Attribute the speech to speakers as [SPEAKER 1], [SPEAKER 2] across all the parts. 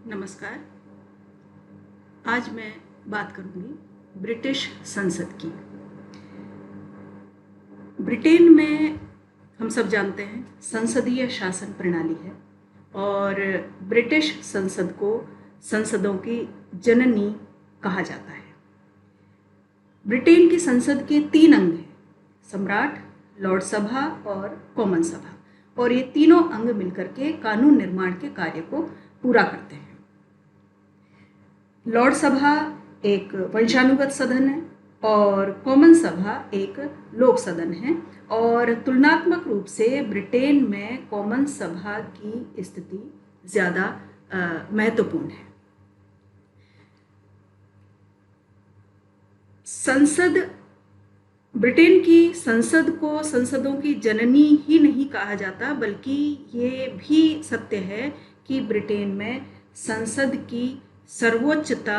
[SPEAKER 1] नमस्कार। आज मैं बात करूंगी ब्रिटिश संसद की। ब्रिटेन में हम सब जानते हैं संसदीय शासन प्रणाली है और ब्रिटिश संसद को संसदों की जननी कहा जाता है। ब्रिटेन की संसद के 3 अंग हैं, सम्राट, लॉर्ड सभा और कॉमन सभा, और ये तीनों अंग मिलकर के कानून निर्माण के कार्य को पूरा करते हैं। लॉर्ड सभा एक वंशानुगत सदन है और कॉमन सभा एक लोक सदन है, और तुलनात्मक रूप से ब्रिटेन में कॉमन सभा की स्थिति ज़्यादा महत्वपूर्ण है। संसद, ब्रिटेन की संसद को संसदों की जननी ही नहीं कहा जाता, बल्कि ये भी सत्य है कि ब्रिटेन में संसद की सर्वोच्चता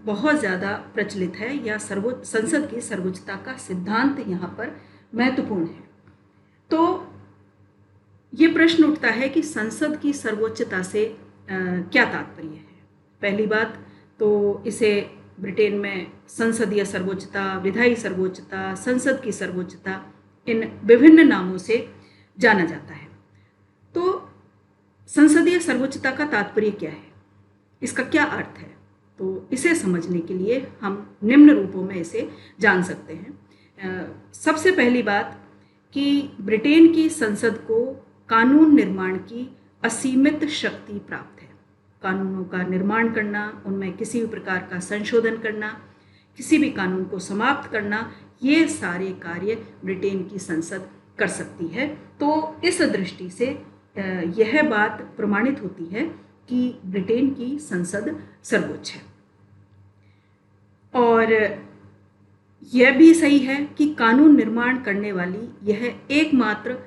[SPEAKER 1] बहुत ज़्यादा प्रचलित है, या संसद की सर्वोच्चता का सिद्धांत यहाँ पर महत्वपूर्ण है। तो ये प्रश्न उठता है कि संसद की सर्वोच्चता से क्या तात्पर्य है। पहली बात तो इसे ब्रिटेन में संसदीय सर्वोच्चता, विधायी सर्वोच्चता, संसद की सर्वोच्चता, इन विभिन्न नामों से जाना जाता है। तो संसदीय सर्वोच्चता का तात्पर्य क्या है, इसका क्या अर्थ है, तो इसे समझने के लिए हम निम्न रूपों में इसे जान सकते हैं। सबसे पहली बात कि ब्रिटेन की संसद को कानून निर्माण की असीमित शक्ति प्राप्त है। कानूनों का निर्माण करना, उनमें किसी भी प्रकार का संशोधन करना, किसी भी कानून को समाप्त करना, ये सारे कार्य ब्रिटेन की संसद कर सकती है। तो इस दृष्टि से यह बात प्रमाणित होती है कि ब्रिटेन की संसद सर्वोच्च है। और यह भी सही है कि कानून निर्माण करने वाली यह एकमात्र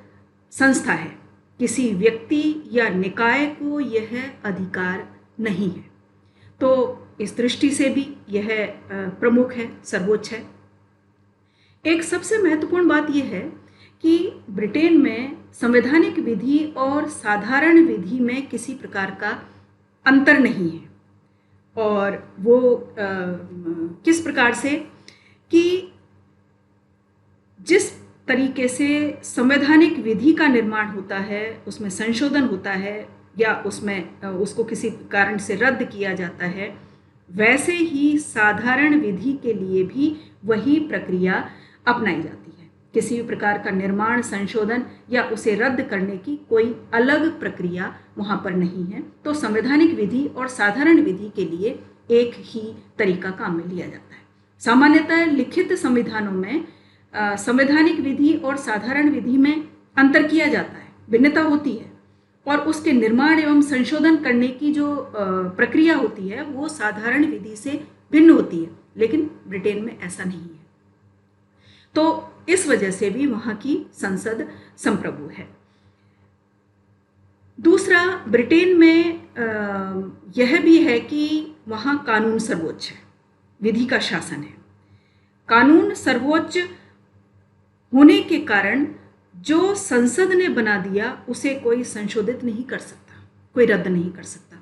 [SPEAKER 1] संस्था है, किसी व्यक्ति या निकाय को यह अधिकार नहीं है। तो इस दृष्टि से भी यह प्रमुख है, सर्वोच्च है। एक सबसे महत्वपूर्ण बात यह है कि ब्रिटेन में संवैधानिक विधि और साधारण विधि में किसी प्रकार का अंतर नहीं है। और वो किस प्रकार से कि जिस तरीके से संवैधानिक विधि का निर्माण होता है, उसमें संशोधन होता है या उसमें उसको किसी कारण से रद्द किया जाता है, वैसे ही साधारण विधि के लिए भी वही प्रक्रिया अपनाई जाती है। किसी भी प्रकार का निर्माण, संशोधन या उसे रद्द करने की कोई अलग प्रक्रिया वहाँ पर नहीं है। तो संवैधानिक विधि और साधारण विधि के लिए एक ही तरीका काम में लिया जाता है। सामान्यतः लिखित संविधानों में संवैधानिक विधि और साधारण विधि में अंतर किया जाता है, भिन्नता होती है, और उसके निर्माण एवं संशोधन करने की जो प्रक्रिया होती है वो साधारण विधि से भिन्न होती है, लेकिन ब्रिटेन में ऐसा नहीं है। तो इस वजह से भी वहाँ की संसद संप्रभु है। दूसरा, ब्रिटेन में यह भी है कि वहाँ कानून सर्वोच्च है, विधि का शासन है। कानून सर्वोच्च होने के कारण जो संसद ने बना दिया उसे कोई संशोधित नहीं कर सकता, कोई रद्द नहीं कर सकता।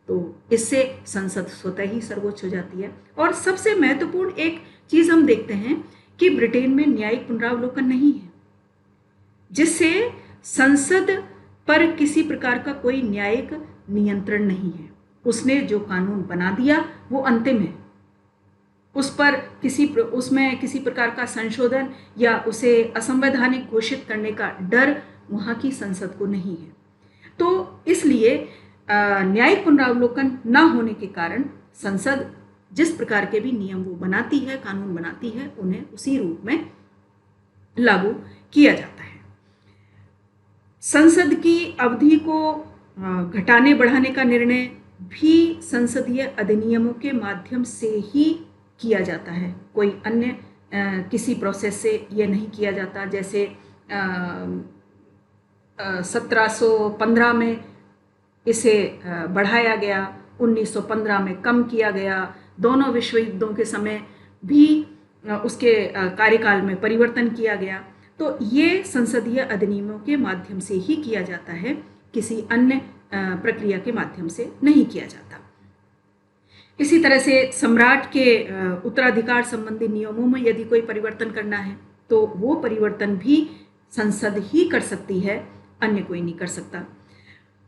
[SPEAKER 1] तो इससे संसद स्वतः ही सर्वोच्च हो जाती है। और सबसे महत्वपूर्ण एक चीज़ हम देखते हैं कि ब्रिटेन में न्यायिक पुनरावलोकन नहीं है, जिससे संसद पर किसी प्रकार का कोई न्यायिक नियंत्रण नहीं है। उसने जो कानून बना दिया वो अंतिम है, उस पर उसमें किसी प्रकार का संशोधन या उसे असंवैधानिक घोषित करने का डर वहाँ की संसद को नहीं है। तो इसलिए न्यायिक पुनरावलोकन न होने के कारण संसद जिस प्रकार के भी नियम वो बनाती है, कानून बनाती है, उन्हें उसी रूप में लागू किया जाता है। संसद की अवधि को घटाने बढ़ाने का निर्णय भी संसदीय अधिनियमों के माध्यम से ही किया जाता है, कोई अन्य किसी प्रोसेस से यह नहीं किया जाता। जैसे 1715 में इसे बढ़ाया गया, 1915 में कम किया गया, दोनों विश्व युद्धों के समय भी उसके कार्यकाल में परिवर्तन किया गया। तो ये संसदीय अधिनियमों के माध्यम से ही किया जाता है, किसी अन्य प्रक्रिया के माध्यम से नहीं किया जाता। इसी तरह से सम्राट के उत्तराधिकार संबंधी नियमों में यदि कोई परिवर्तन करना है तो वो परिवर्तन भी संसद ही कर सकती है, अन्य कोई नहीं कर सकता।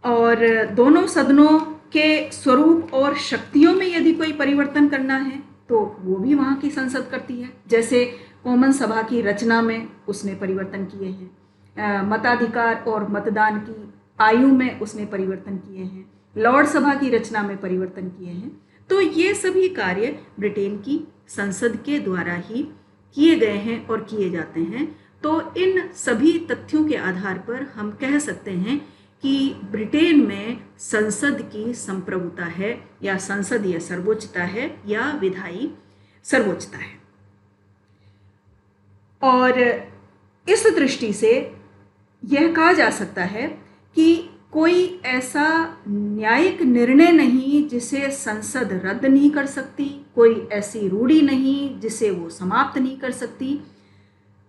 [SPEAKER 1] और दोनों सदनों के स्वरूप और शक्तियों में यदि कोई परिवर्तन करना है तो वो भी वहाँ की संसद करती है। जैसे कॉमन सभा की रचना में उसने परिवर्तन किए हैं, मताधिकार और मतदान की आयु में उसने परिवर्तन किए हैं, लॉर्ड सभा की रचना में परिवर्तन किए हैं। तो ये सभी कार्य ब्रिटेन की संसद के द्वारा ही किए गए हैं और किए जाते हैं। तो इन सभी तथ्यों के आधार पर हम कह सकते हैं कि ब्रिटेन में संसद की संप्रभुता है, या संसदीय सर्वोच्चता है, या विधायी सर्वोच्चता है। और इस दृष्टि से यह कहा जा सकता है कि कोई ऐसा न्यायिक निर्णय नहीं जिसे संसद रद्द नहीं कर सकती, कोई ऐसी रूढ़ि नहीं जिसे वो समाप्त नहीं कर सकती,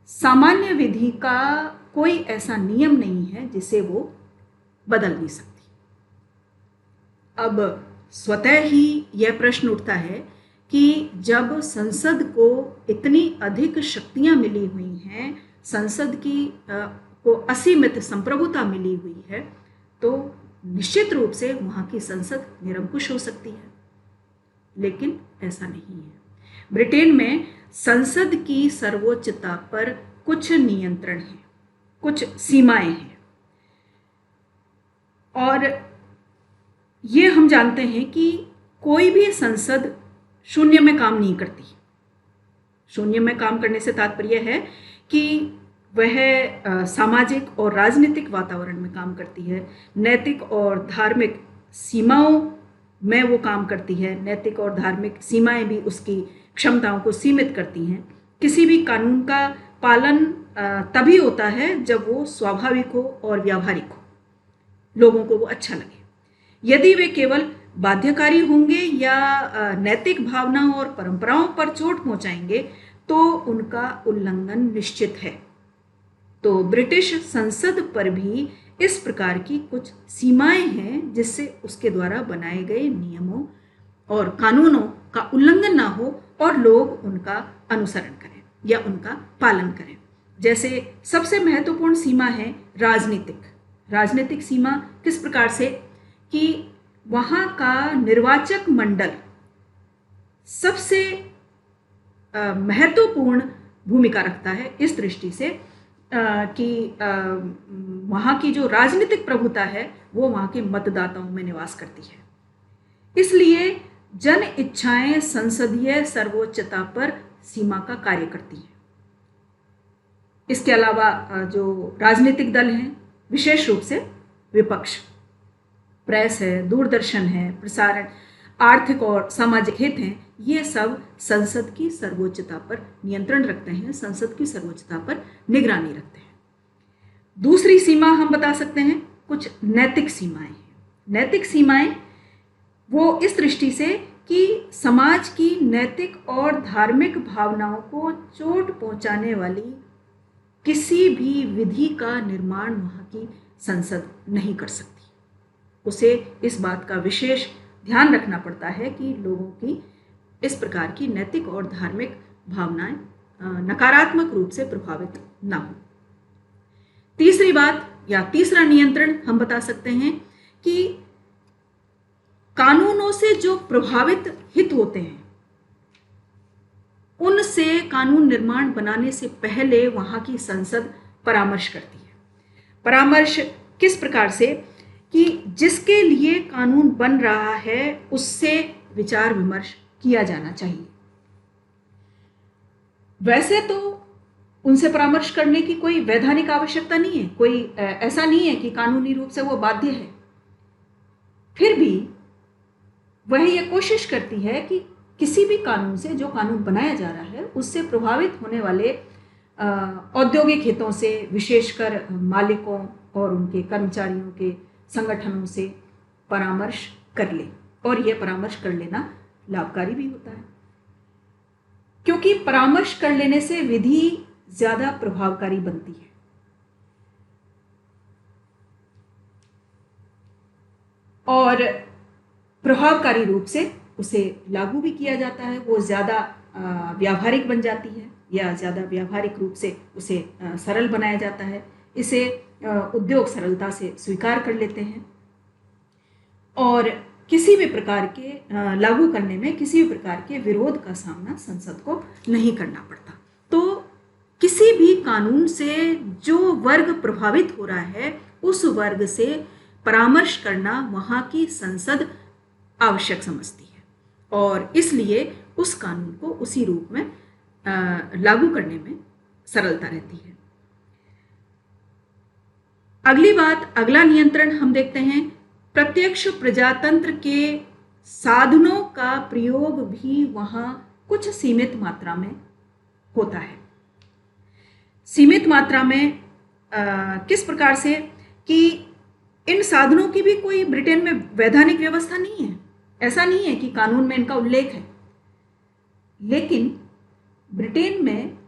[SPEAKER 1] सामान्य विधि का कोई ऐसा नियम नहीं है जिसे वो बदल नहीं सकती। अब स्वतः ही यह प्रश्न उठता है कि जब संसद को इतनी अधिक शक्तियां मिली हुई हैं, संसद की को असीमित संप्रभुता मिली हुई है, तो निश्चित रूप से वहाँ की संसद निरंकुश हो सकती है। लेकिन ऐसा नहीं है। ब्रिटेन में संसद की सर्वोच्चता पर कुछ नियंत्रण है, कुछ सीमाएं हैं। और ये हम जानते हैं कि कोई भी संसद शून्य में काम नहीं करती। शून्य में काम करने से तात्पर्य है कि वह सामाजिक और राजनीतिक वातावरण में काम करती है, नैतिक और धार्मिक सीमाओं में वो काम करती है। नैतिक और धार्मिक सीमाएं भी उसकी क्षमताओं को सीमित करती हैं। किसी भी कानून का पालन तभी होता है जब वो स्वाभाविक हो और व्यावहारिक हो, लोगों को वो अच्छा लगे। यदि वे केवल बाध्यकारी होंगे या नैतिक भावनाओं और परंपराओं पर चोट पहुंचाएंगे तो उनका उल्लंघन निश्चित है। तो ब्रिटिश संसद पर भी इस प्रकार की कुछ सीमाएं हैं जिससे उसके द्वारा बनाए गए नियमों और कानूनों का उल्लंघन ना हो और लोग उनका अनुसरण करें या उनका पालन करें। जैसे सबसे महत्वपूर्ण सीमा है राजनीतिक सीमा। किस प्रकार से कि वहाँ का निर्वाचक मंडल सबसे महत्वपूर्ण भूमिका रखता है इस दृष्टि से कि वहाँ की जो राजनीतिक प्रभुता है वो वहाँ के मतदाताओं में निवास करती है। इसलिए जन इच्छाएं संसदीय सर्वोच्चता पर सीमा का कार्य करती हैं। इसके अलावा जो राजनीतिक दल हैं, विशेष रूप से विपक्ष, प्रेस है, दूरदर्शन है, प्रसारण, आर्थिक और सामाजिक हित हैं, ये सब संसद की सर्वोच्चता पर नियंत्रण रखते हैं, संसद की सर्वोच्चता पर निगरानी रखते हैं। दूसरी सीमा हम बता सकते हैं कुछ नैतिक सीमाएं हैं। नैतिक सीमाएं वो इस दृष्टि से कि समाज की नैतिक और धार्मिक भावनाओं को चोट पहुंचाने वाली किसी भी विधि का निर्माण वहाँ की संसद नहीं कर सकती। उसे इस बात का विशेष ध्यान रखना पड़ता है कि लोगों की इस प्रकार की नैतिक और धार्मिक भावनाएं नकारात्मक रूप से प्रभावित ना हो। तीसरी बात या तीसरा नियंत्रण हम बता सकते हैं कि कानूनों से जो प्रभावित हित होते हैं उनसे कानून निर्माण बनाने से पहले वहां की संसद परामर्श करती है। परामर्श किस प्रकार से कि जिसके लिए कानून बन रहा है उससे विचार विमर्श किया जाना चाहिए। वैसे तो उनसे परामर्श करने की कोई वैधानिक आवश्यकता नहीं है, कोई ऐसा नहीं है कि कानूनी रूप से वो बाध्य है। फिर भी वह यह कोशिश करती है कि किसी भी कानून से, जो कानून बनाया जा रहा है, उससे प्रभावित होने वाले औद्योगिक हितों से, विशेषकर मालिकों और उनके कर्मचारियों के संगठनों से परामर्श कर ले। और यह परामर्श कर लेना लाभकारी भी होता है, क्योंकि परामर्श कर लेने से विधि ज्यादा प्रभावकारी बनती है। और प्रभावकारी रूप से उसे लागू भी किया जाता है। वो ज़्यादा व्यावहारिक बन जाती है या ज़्यादा व्यावहारिक रूप से उसे सरल बनाया जाता है। इसे उद्योग सरलता से स्वीकार कर लेते हैं और किसी भी प्रकार के लागू करने में किसी भी प्रकार के विरोध का सामना संसद को नहीं करना पड़ता। तो किसी भी कानून से जो वर्ग प्रभावित हो रहा है उस वर्ग से परामर्श करना वहाँ की संसद आवश्यक समझती है और इसलिए उस कानून को उसी रूप में लागू करने में सरलता रहती है। अगली बात, अगला नियंत्रण हम देखते हैं, प्रत्यक्ष प्रजातंत्र के साधनों का प्रयोग भी वहाँ कुछ सीमित मात्रा में होता है। सीमित मात्रा में किस प्रकार से कि इन साधनों की भी कोई ब्रिटेन में वैधानिक व्यवस्था नहीं है। ऐसा नहीं है कि कानून में इनका उल्लेख है, लेकिन ब्रिटेन में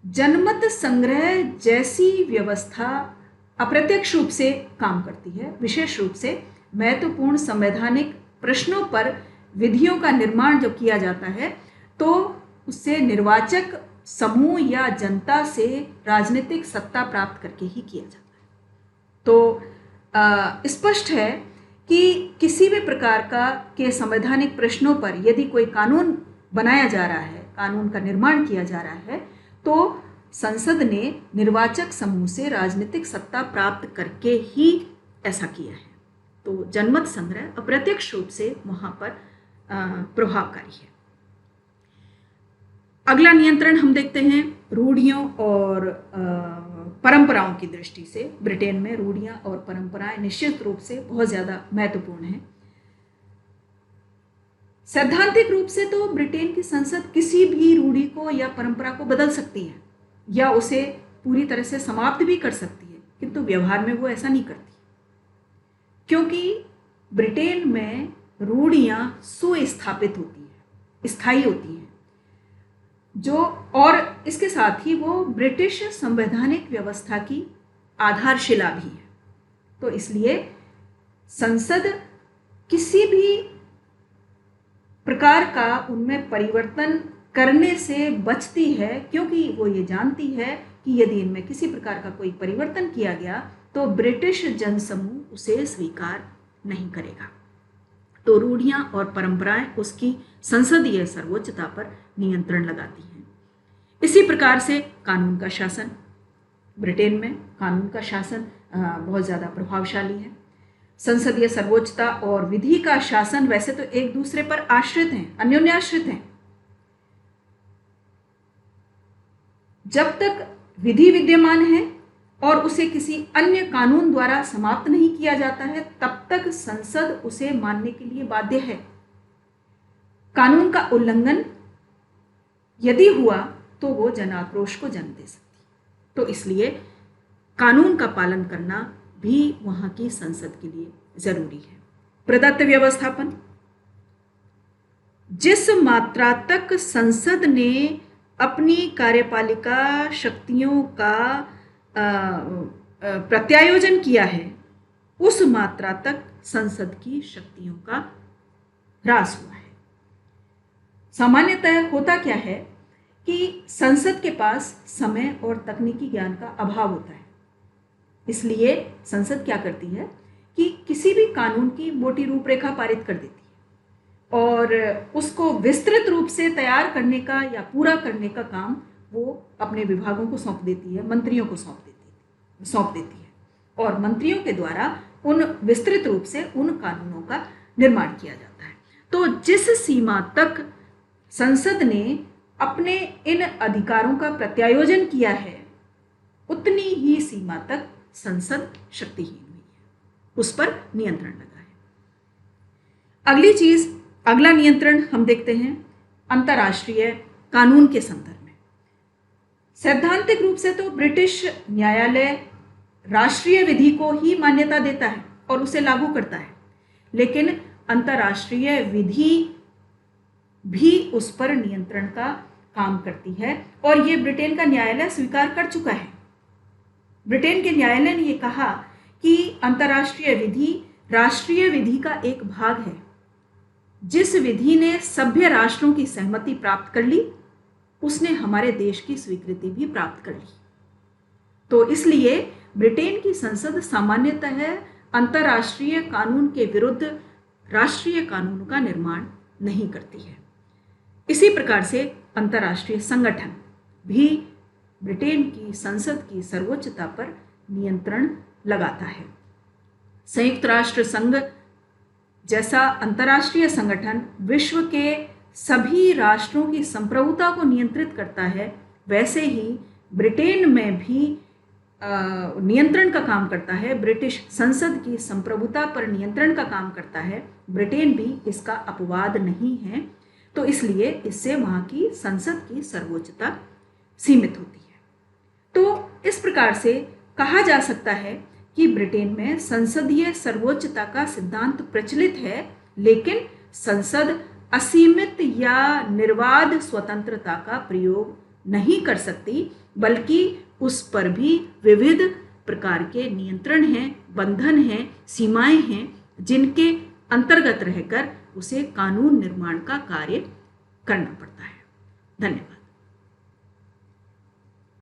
[SPEAKER 1] जनमत संग्रह जैसी व्यवस्था अप्रत्यक्ष रूप से काम करती है। विशेष रूप से महत्वपूर्ण संवैधानिक प्रश्नों पर विधियों का निर्माण जब किया जाता है तो उससे निर्वाचक समूह या जनता से राजनीतिक सत्ता प्राप्त करके ही किया जाता है। तो स्पष्ट है कि किसी भी प्रकार के संवैधानिक प्रश्नों पर यदि कोई कानून बनाया जा रहा है, कानून का निर्माण किया जा रहा है, तो संसद ने निर्वाचक समूह से राजनीतिक सत्ता प्राप्त करके ही ऐसा किया है। तो जनमत संग्रह अप्रत्यक्ष रूप से वहाँ पर प्रभावकारी है। अगला नियंत्रण हम देखते हैं रूढ़ियों और परंपराओं की दृष्टि से। ब्रिटेन में रूढ़ियां और परंपराएं निश्चित रूप से बहुत ज़्यादा महत्वपूर्ण हैं। सैद्धांतिक रूप से तो ब्रिटेन की संसद किसी भी रूढ़ी को या परंपरा को बदल सकती है या उसे पूरी तरह से समाप्त भी कर सकती है, किंतु व्यवहार में वो ऐसा नहीं करती, क्योंकि ब्रिटेन में रूढ़ियां सुस्थापित होती है, स्थायी होती हैं, जो और इसके साथ ही वो ब्रिटिश संवैधानिक व्यवस्था की आधारशिला भी है। तो इसलिए संसद किसी भी प्रकार का उनमें परिवर्तन करने से बचती है, क्योंकि वो ये जानती है कि यदि इनमें किसी प्रकार का कोई परिवर्तन किया गया तो ब्रिटिश जनसमूह उसे स्वीकार नहीं करेगा। तो रूढ़ियां और परंपराएं उसकी संसदीय सर्वोच्चता पर नियंत्रण लगाती हैं। इसी प्रकार से कानून का शासन, ब्रिटेन में कानून का शासन बहुत ज़्यादा प्रभावशाली है। संसदीय सर्वोच्चता और विधि का शासन वैसे तो एक दूसरे पर आश्रित हैं, अन्योन्याश्रित हैं। जब तक विधि विद्यमान है और उसे किसी अन्य कानून द्वारा समाप्त नहीं किया जाता है, तब तक संसद उसे मानने के लिए बाध्य है। कानून का उल्लंघन यदि हुआ तो वो जन आक्रोश को जन्म दे सकती। तो इसलिए कानून का पालन करना भी वहाँ की संसद के लिए जरूरी है। प्रदत्त व्यवस्थापन, जिस मात्रा तक संसद ने अपनी कार्यपालिका शक्तियों का प्रत्यायोजन किया है, उस मात्रा तक संसद की शक्तियों का ह्रास हुआ है। सामान्यतः होता क्या है कि संसद के पास समय और तकनीकी ज्ञान का अभाव होता है। इसलिए संसद क्या करती है कि किसी भी कानून की मोटी रूपरेखा पारित कर देती है और उसको विस्तृत रूप से तैयार करने का या पूरा करने का काम वो अपने विभागों को सौंप देती है, मंत्रियों को सौंप देती है और मंत्रियों के द्वारा उन विस्तृत रूप से उन कानूनों का निर्माण किया जाता है। तो जिस सीमा तक संसद ने अपने इन अधिकारों का प्रत्यायोजन किया है, उतनी ही सीमा तक संसद शक्तिहीन हुई है, उस पर नियंत्रण लगा है। अगला नियंत्रण हम देखते हैं अंतर्राष्ट्रीय कानून के संदर्भ में। सैद्धांतिक रूप से तो ब्रिटिश न्यायालय राष्ट्रीय विधि को ही मान्यता देता है और उसे लागू करता है, लेकिन अंतर्राष्ट्रीय विधि भी उस पर नियंत्रण का काम करती है और ये ब्रिटेन का न्यायालय स्वीकार कर चुका है। ब्रिटेन के न्यायालय ने ये कहा कि अंतर्राष्ट्रीय विधि राष्ट्रीय विधि का एक भाग है। जिस विधि ने सभ्य राष्ट्रों की सहमति प्राप्त कर ली, उसने हमारे देश की स्वीकृति भी प्राप्त कर ली। तो इसलिए ब्रिटेन की संसद सामान्यतः अंतर्राष्ट्रीय कानून के विरुद्ध राष्ट्रीय कानून का निर्माण नहीं करती है। इसी प्रकार से अंतर्राष्ट्रीय संगठन भी ब्रिटेन की संसद की सर्वोच्चता पर नियंत्रण लगाता है। संयुक्त राष्ट्र संघ जैसा अंतर्राष्ट्रीय संगठन विश्व के सभी राष्ट्रों की संप्रभुता को नियंत्रित करता है, वैसे ही ब्रिटेन में भी नियंत्रण का काम करता है। ब्रिटिश संसद की संप्रभुता पर नियंत्रण का काम करता है। ब्रिटेन भी इसका अपवाद नहीं है, तो इसलिए इससे वहाँ की संसद की सर्वोच्चता सीमित होती है। तो इस प्रकार से कहा जा सकता है कि ब्रिटेन में संसदीय सर्वोच्चता का सिद्धांत प्रचलित है, लेकिन संसद असीमित या निर्बाध स्वतंत्रता का प्रयोग नहीं कर सकती, बल्कि उस पर भी विविध प्रकार के नियंत्रण हैं, बंधन हैं, सीमाएं हैं, जिनके अंतर्गत रहकर उसे कानून निर्माण का कार्य करना पड़ता है। धन्यवाद।